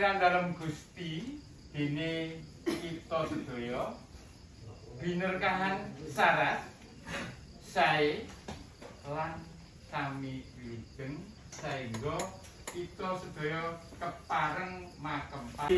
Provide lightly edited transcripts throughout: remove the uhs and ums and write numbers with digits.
kelahiran dalam Gusti dene kita sedaya binerkahan syarat sae lan sami wilujeng sehingga kita sedaya kepareng makempah.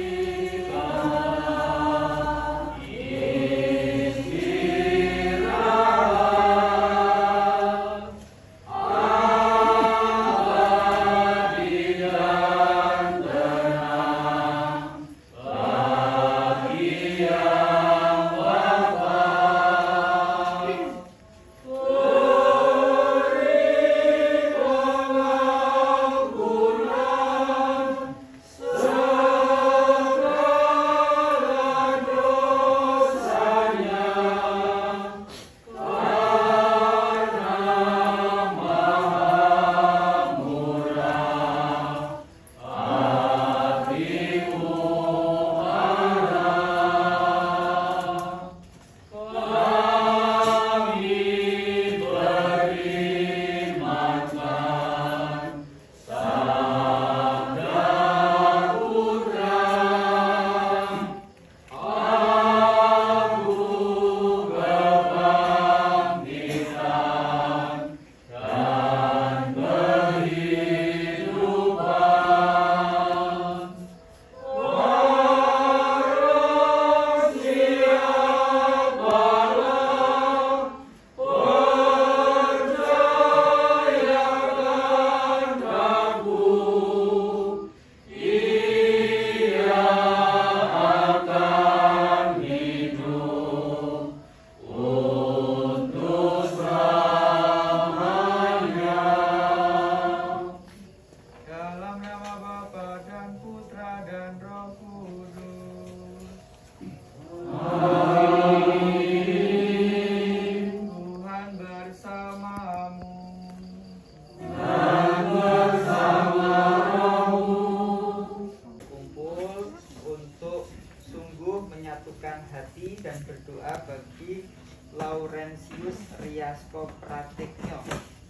hati dan berdoa bagi Laurentius Riasko Pratiknyo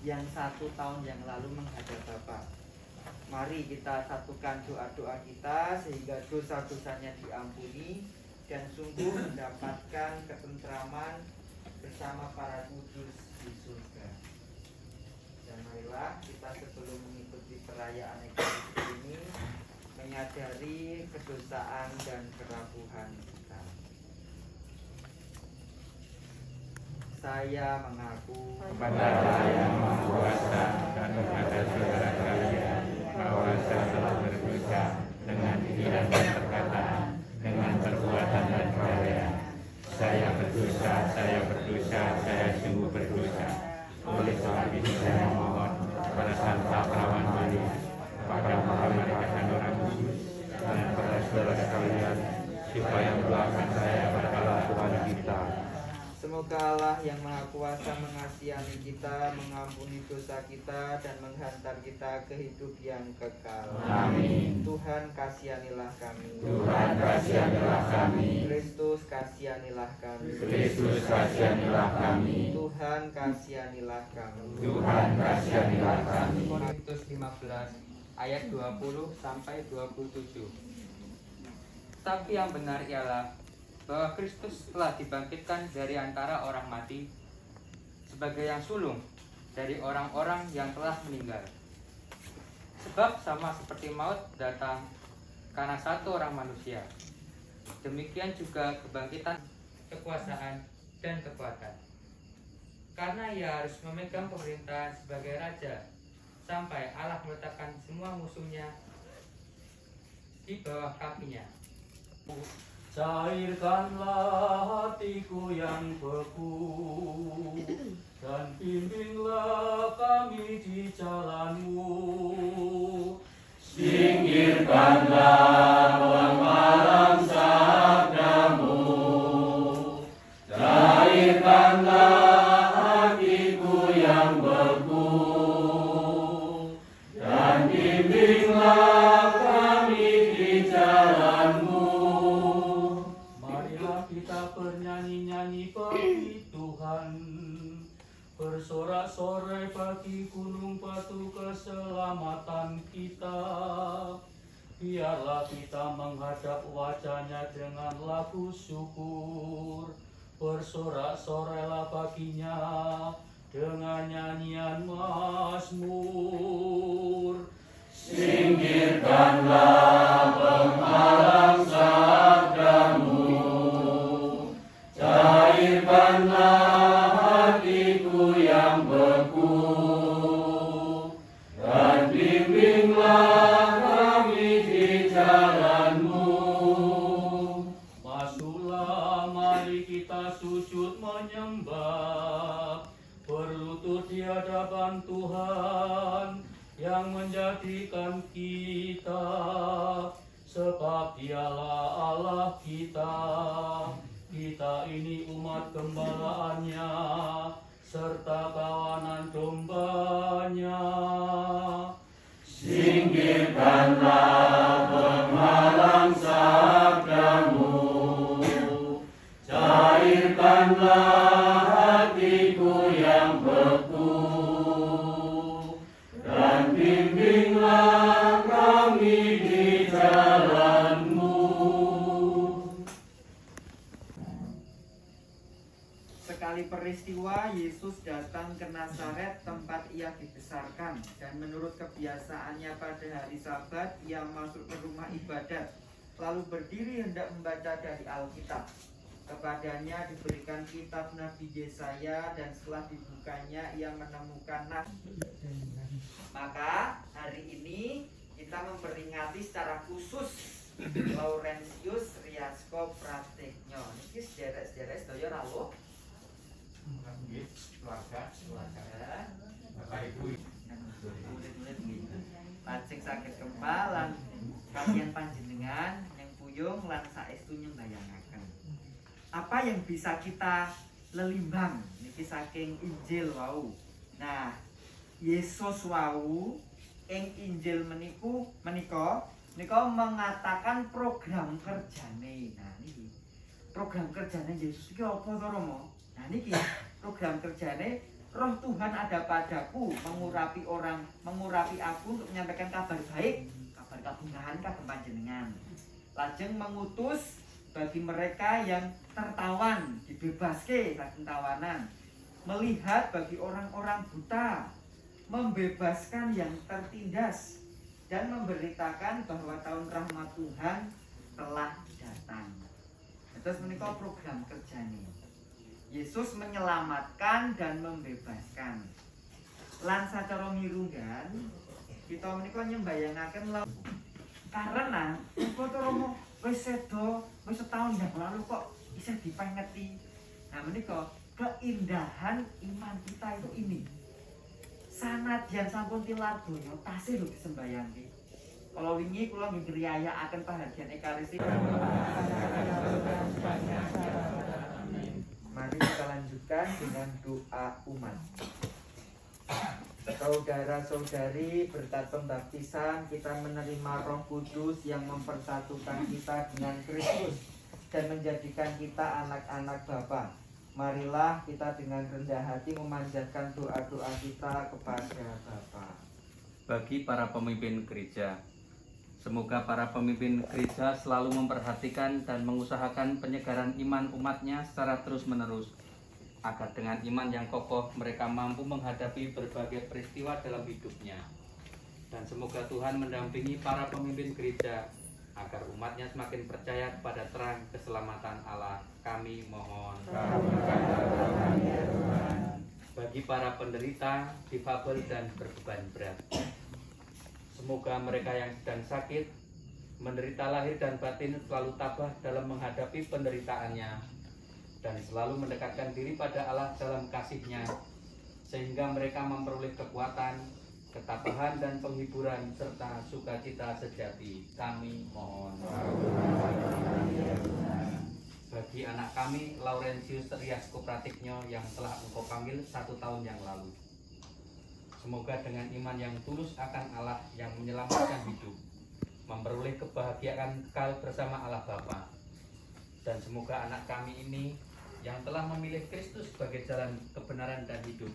yang 1 tahun yang lalu menghadap Bapak. Mari kita satukan doa-doa kita sehingga dosa-dosanya diampuni dan sungguh mendapatkan ketentraman bersama para kudus di surga. Dan marilah kita sebelum mengikuti perayaan Ekaristi ini menyadari kedosaan dan kerapuhan kita. Saya mengaku kepada Allah yang Maha Kuasa dan kepada saudara kalian bahwa saya telah berdosa dengan pikiran dan perkataan, dengan perbuatan dan kelalaian. Saya berdosa, saya sungguh berdosa. Oleh sebab itu saya memohon kepada Santa Perawan Maria, kepada para malaikat dan orang kudus, dan kepada saudara sekalian, supaya mendoakan saya pada Allah Tuhan kita. Semoga Allah yang Maha Kuasa mengasihani kita, mengampuni dosa kita, dan menghantar kita ke hidup yang kekal. Amin. Tuhan kasihanilah kami. Tuhan kasihanilah kami. Kristus kasihanilah kami. Kristus kasihanilah kami. Tuhan kasihanilah kami. Tuhan kasihanilah kami. Korintus 15 ayat 20 sampai 27. Tapi yang benar ialah bahwa Kristus telah dibangkitkan dari antara orang mati sebagai yang sulung dari orang-orang yang telah meninggal. Sebab sama seperti maut datang karena satu orang manusia, demikian juga kebangkitan, kekuasaan, dan kekuatan. Karena ia harus memegang pemerintahan sebagai raja sampai Allah meletakkan semua musuhnya di bawah kakinya. Cairkanlah hatiku yang beku dan bimbinglah kami di jalan-Mu. Singkirkanlah pemalang sabda-Mu, cairkanlah hatiku yang beku dan bimbinglah kami di jalan-Mu. Kita bernyanyi-nyanyi bagi Tuhan, bersorak-sorai bagi gunung batu keselamatan kita. Biarlah kita menghadap wajahnya dengan lagu syukur. Bersorak-sorailah baginya dengan nyanyian mazmur. Singkirkanlah penghalang sabdamu, cairkanlah hatiku yang beku, dan bimbinglah kami di jalanmu. Masuklah, mari kita sujud menyembah, berlutut di hadapan Tuhan yang menjadikan kita, sebab Dialah Allah kita. Kita ini umat gembalaannya, serta kawanan dombanya. Singkirkanlah penghalang sabdamu, cairkanlah hatiku yang beku, dan bimbinglah kami di jalanmu. Sekali peristiwa, Yesus datang ke Nazaret, tempat ia dibesarkan, dan menurut kebiasaannya pada hari Sabat, ia masuk ke rumah ibadat, lalu berdiri hendak membaca dari Alkitab. Kepadanya diberikan kitab Nabi Yesaya, dan setelah dibukanya ia menemukan nas. Maka hari ini kita memperingati secara khusus Laurentius Ryasko Prateknyo. Ini sederek-sederek sedaya rawuh. Keluarga Bapak Ibu. Lajeng saged kempalan kaliyan panjenengan yang puyung lan saestu nyembayangaken. Apa yang bisa kita lelimbang niki saking Injil wau. Nah, Yesus wau ing Injil menika mengatakan program kerjane. Nah niki program kerjane Yesus iki apa to Romo? Nah niki program kerjane, Roh Tuhan ada padaku, mengurapi aku untuk menyampaikan kabar baik, kabar kabungahan kagem panjenengan. Lajeng mengutus bagi mereka yang tertawan, dibebaske saking tawanan, melihat bagi orang-orang buta, membebaskan yang tertindas, dan memberitakan bahwa tahun rahmat Tuhan telah datang. Terus menika program kerjanya. Yesus menyelamatkan dan membebaskan. Lan sacara mirunggan kita menika nyembayangaken karena kok Romo wis sedo wis setahun yang lalu kok bisa dipengeti. Nah menika keindahan iman kita itu ini. Sanadyan sampun tilar donya tasih lho disembayangke. Kalau wingi kula nggih griyayakaken pahargyan Ekaristi. Mari kita lanjutkan dengan doa umat. Saudara-saudari, berkat pembaptisan kita menerima Roh Kudus yang mempersatukan kita dengan Kristus dan menjadikan kita anak-anak Bapa. Marilah kita dengan rendah hati memanjatkan doa-doa kita kepada Bapa. Bagi para pemimpin gereja, semoga para pemimpin gereja selalu memperhatikan dan mengusahakan penyegaran iman umatnya secara terus-menerus, agar dengan iman yang kokoh mereka mampu menghadapi berbagai peristiwa dalam hidupnya. Dan semoga Tuhan mendampingi para pemimpin gereja agar umatnya semakin percaya kepada terang keselamatan Allah. Kami mohon. Bagi para penderita, difabel dan berbeban berat, semoga mereka yang sedang sakit, menderita lahir dan batin selalu tabah dalam menghadapi penderitaannya dan selalu mendekatkan diri pada Allah dalam kasih-Nya, sehingga mereka memperoleh kekuatan, ketabahan dan penghiburan serta sukacita sejati. Kami mohon. Bagi anak kami Laurentius Ryasko Pratiknyo yang telah Engkau panggil 1 tahun yang lalu, semoga dengan iman yang tulus akan Allah yang menyelamatkan hidup, memperoleh kebahagiaan kekal bersama Allah Bapa. Dan semoga anak kami ini yang telah memilih Kristus sebagai jalan kebenaran dan hidup,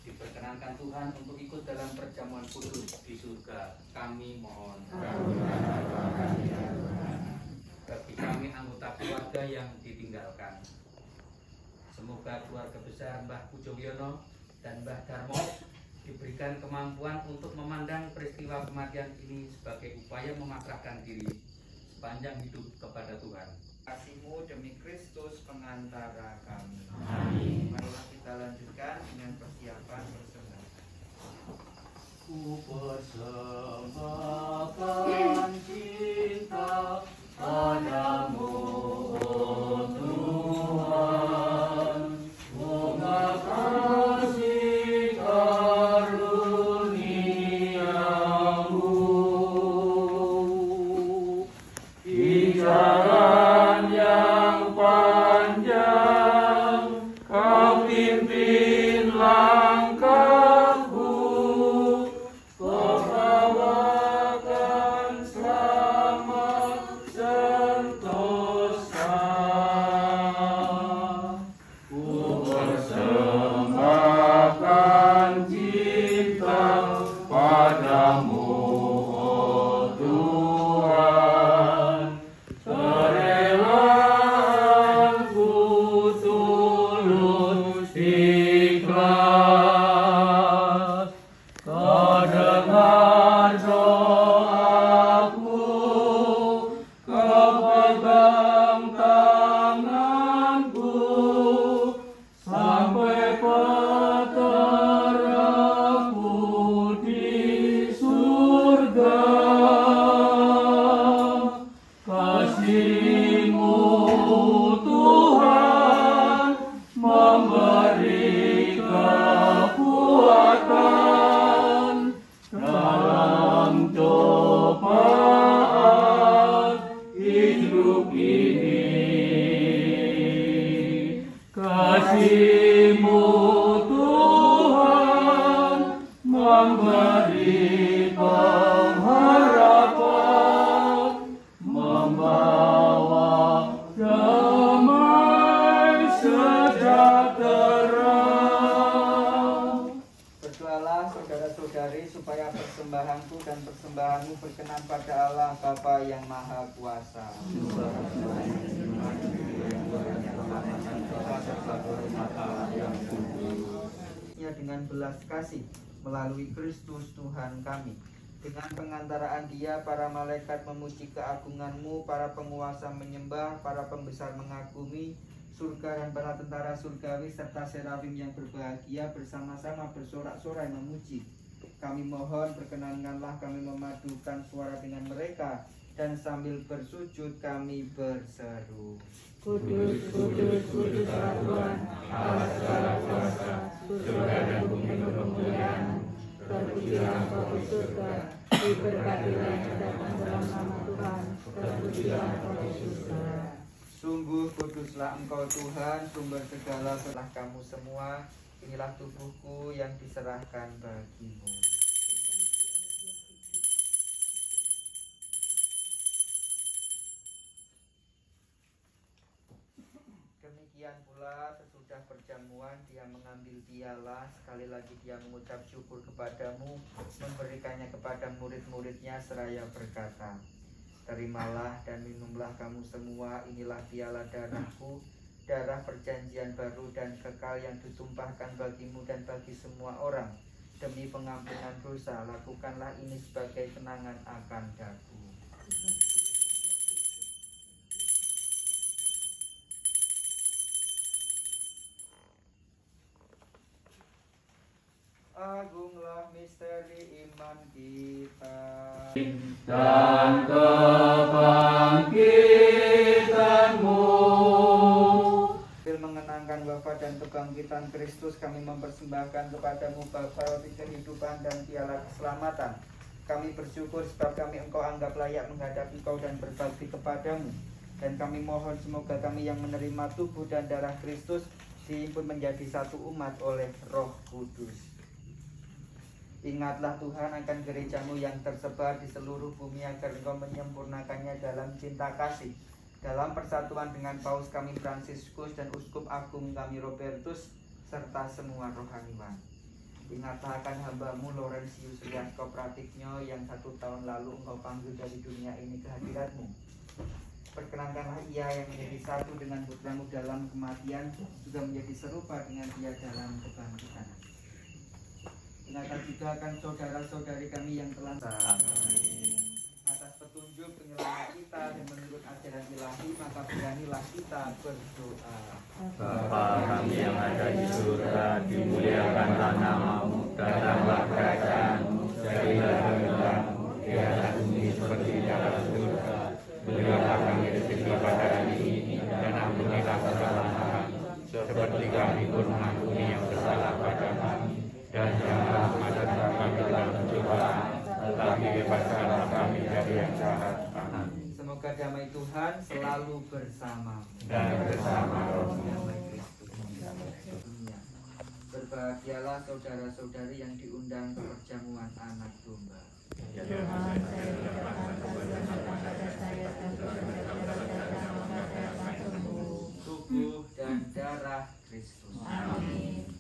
Diperkenankan Tuhan untuk ikut dalam perjamuan kudus di surga. Kami mohon. Bagi kami anggota keluarga yang ditinggalkan, semoga keluarga besar Mbah Pujoyono dan Mbah Darmo diberikan kemampuan untuk memandang peristiwa kematian ini sebagai upaya memasrahkan diri sepanjang hidup kepada Tuhan. Kasih-Mu demi Kristus pengantara kami. Amin. Marilah kita lanjutkan dengan persiapan persembahan. Ku persembahkan cinta padamu, oh Tuhan. Bunga kasih karuniamu di jalan yang panjang, Kau pimpin langkahku, Kau bawakan selamat sentosa. Ku persembahkan cinta padamu, oh Tuhan. Kerelaanku tulus ikhlas, Kau dengar doaku, Kau pegang tanganku, sampai peteraku di surga. Kasih-Mu Tuhan memberi kekuatan dalam cobaan hidup ini. Kasih-Mu Tuhan memberi pengharapan, membawa damai sejahtera. Berdoalah saudara-saudari supaya persembahanku dan persembahanmu berkenan pada Allah Bapa yang Maha Kuasa. Ya, dengan belas kasih melalui Kristus Tuhan kami. Dengan pengantaraan Dia, para malaikat memuji keagungan-Mu, para penguasa menyembah, para pembesar mengagumi, surga dan para tentara surgawi serta serafim yang berbahagia bersama-sama bersorak-sorai memuji. Kami mohon perkenankanlah kami memadukan suara dengan mereka, dan sambil bersujud kami berseru. Kudus, kudus, kudus Tuhan, Allah segala kuasa, surga dan bumi penuh kemuliaan. Terpujilah Engkau di surga, diberkatilah yang datang dalam nama Tuhan. Terpujilah Engkau di surga. Sungguh kuduslah Engkau Tuhan, sumber segala setelah kamu semua. Inilah tubuhku yang diserahkan bagimu. Demikian pula sesudah perjamuan Dia mengambil piala, sekali lagi Dia mengucap syukur kepadamu, memberikannya kepada murid-muridnya seraya berkata, terimalah dan minumlah kamu semua, inilah piala darahku, darah perjanjian baru dan kekal yang ditumpahkan bagimu dan bagi semua orang demi pengampunan dosa. Lakukanlah ini sebagai kenangan akan daku. Agunglah misteri iman kita dan kebangkitan-Mu. Sambil mengenangkan wafat dan kebangkitan Kristus, kami mempersembahkan kepadamu Bapa roti kehidupan dan piala keselamatan. Kami bersyukur sebab kami Engkau anggap layak menghadap Engkau dan berbakti kepadamu. Dan kami mohon semoga kami yang menerima tubuh dan darah Kristus dihimpun menjadi satu umat oleh Roh Kudus. Ingatlah Tuhan akan gerejamu yang tersebar di seluruh bumi agar Engkau menyempurnakannya dalam cinta kasih. Dalam persatuan dengan Paus kami Fransiskus dan Uskup Agung kami Robertus serta semua rohaniwan. Ingatlah hamba-Mu Laurentius Rias Kooperatifnya yang 1 tahun lalu Engkau panggil dari dunia ini ke hadirat-Mu. Perkenankanlah ia yang menjadi satu dengan putra-Mu dalam kematian juga menjadi serupa dengan dia dalam kebangkitan. Ingatlah juga akan saudara-saudari kami yang telah atas petunjuk penyelamat kita dan menurut ajaran ilahi, maka beranilah kita berdoa. Bapa kami yang ada di surga, dimuliakanlah nama-Mu, datanglah kerajaan-Mu, jadilah kehendakmu di atas bumi seperti di atas surga. Berilah kami rezeki pada hari ini, dan ampunilah kesalahan kami, seperti kami pun mengampuni yang bersalah pada kami. Dan janganlah masukkan kami dalam pencobaan, tetapi bebaskanlah kami dari yang jahat. Amin. Semoga damai Tuhan selalu bersama Dan bersama rohmu. damai Kristus dunia. Berbahagialah saudara-saudari yang diundang ke perjamuan anak domba. Tuhan, saya ucapkan kepada saya Tubuh dan darah Kristus. Amin.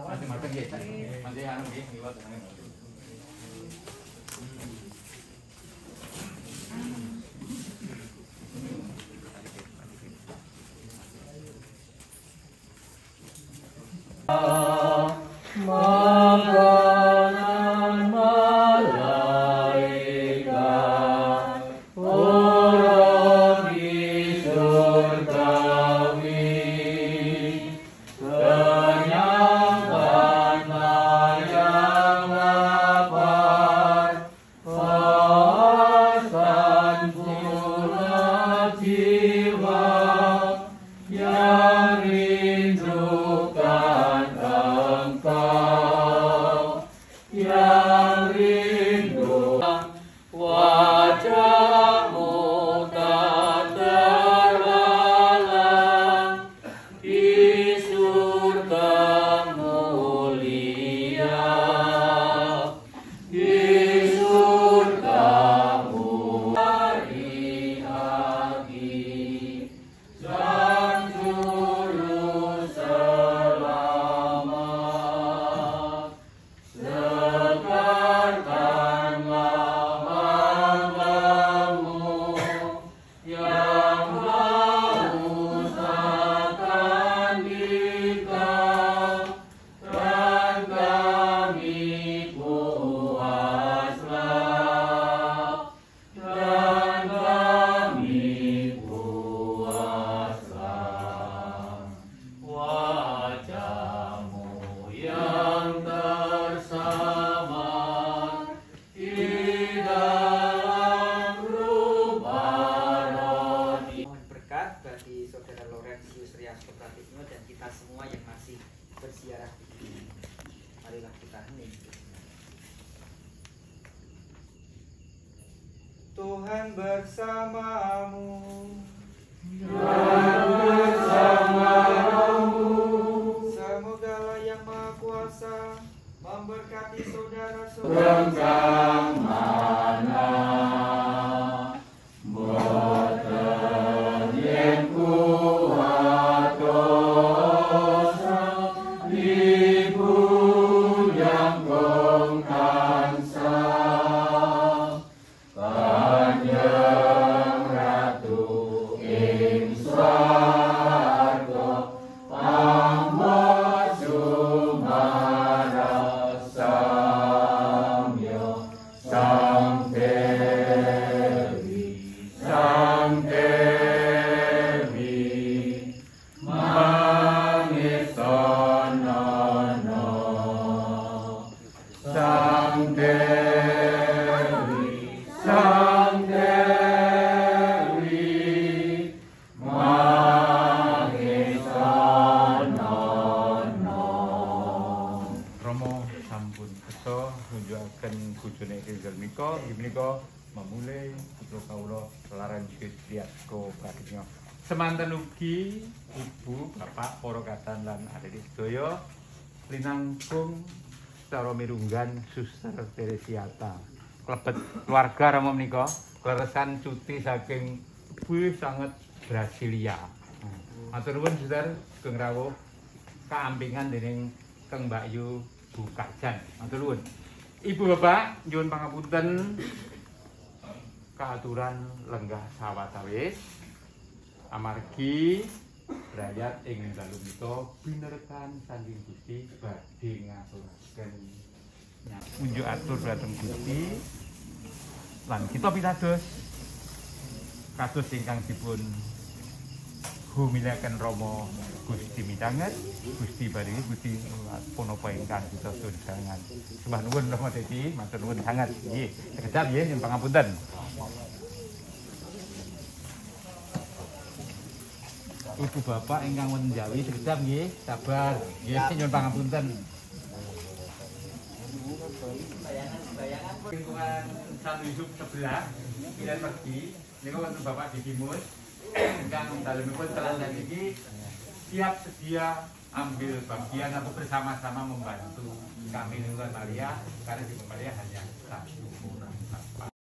Macam-macam gitu. Nanti anu gitu, liwat tangan. Makanan malaikat, orang di surgawi, kenyangkanlah yang lapar, puaskan pula jiwa yang rindukan Engkau, yang rindu wajah-Mu tak terhalang di surga mulia, di surga hari hati dan juru selamat. Segarkanlah hamba-Mu yang haus akan Dikau, dan kami puaslah, dan kami puaslah. Wajah-Mu yang tersamar di dalam rupa roti. Mohon berkat bagi saudara Laurentius Rias Kooperatifnya dan kita semua yang masih berziarah di sini. Marilah kita hening. Tuhan bersamamu. Semogalah yang Maha Kuasa memberkati saudara-saudara Tentang mana boten yen kuat dosa, Ibu yang kong tansah, Kanjeng Ratu ing swarga, pamot sumaras samyo, Sang Dewi, Sang Dewi, mangisonono, Sang Dewi, Sang Dewi, mangisonono. Romo sampun beto nunjukaken bojone Rizal Miko, menika memulai putra kawula Laren Widiatko Pragetyo. Semanten ugi ibu, bapak, para kadang lan adik sedaya linangkung secara mirunggan Suster Teresiata. Klebet keluarga rama menika kleresan cuti saking ibu sanget Brasilia. Matur nuwun Suster Sugeng rawuh kaampingan dening Kang Mbak Yu Bu Kajan. Matur nuwun. Ibu bapak nyuwun pangapunten kaaturan lenggah sawetawis amargi rakyat ing dalu menika binerekan saking Gusti badhe ngaturaken unjuk atur dhateng Gusti lan kita pitados kados ingkang dipun humilaken Rama Gusti midanget Gusti baringi Gusti punapa ingkang kita sunjangan. Sembah nuwun Rama Dadi, matur nuwun sanget. Nggih, sekedap nggih nyuwun pangapunten. Ibu bapak ingkang wonten Jawi sekedap nggih, sabar. Nggih, nyuwun pangapunten. Lingkungan San Yusuf sebelah, pilihan pergi, niku wonten Bapak Didimus ingkang dalemipun telan niki siap sedia ambil bagian atau bersama-sama membantu kami lingkungan Maria karena di Maria hanya satu orang.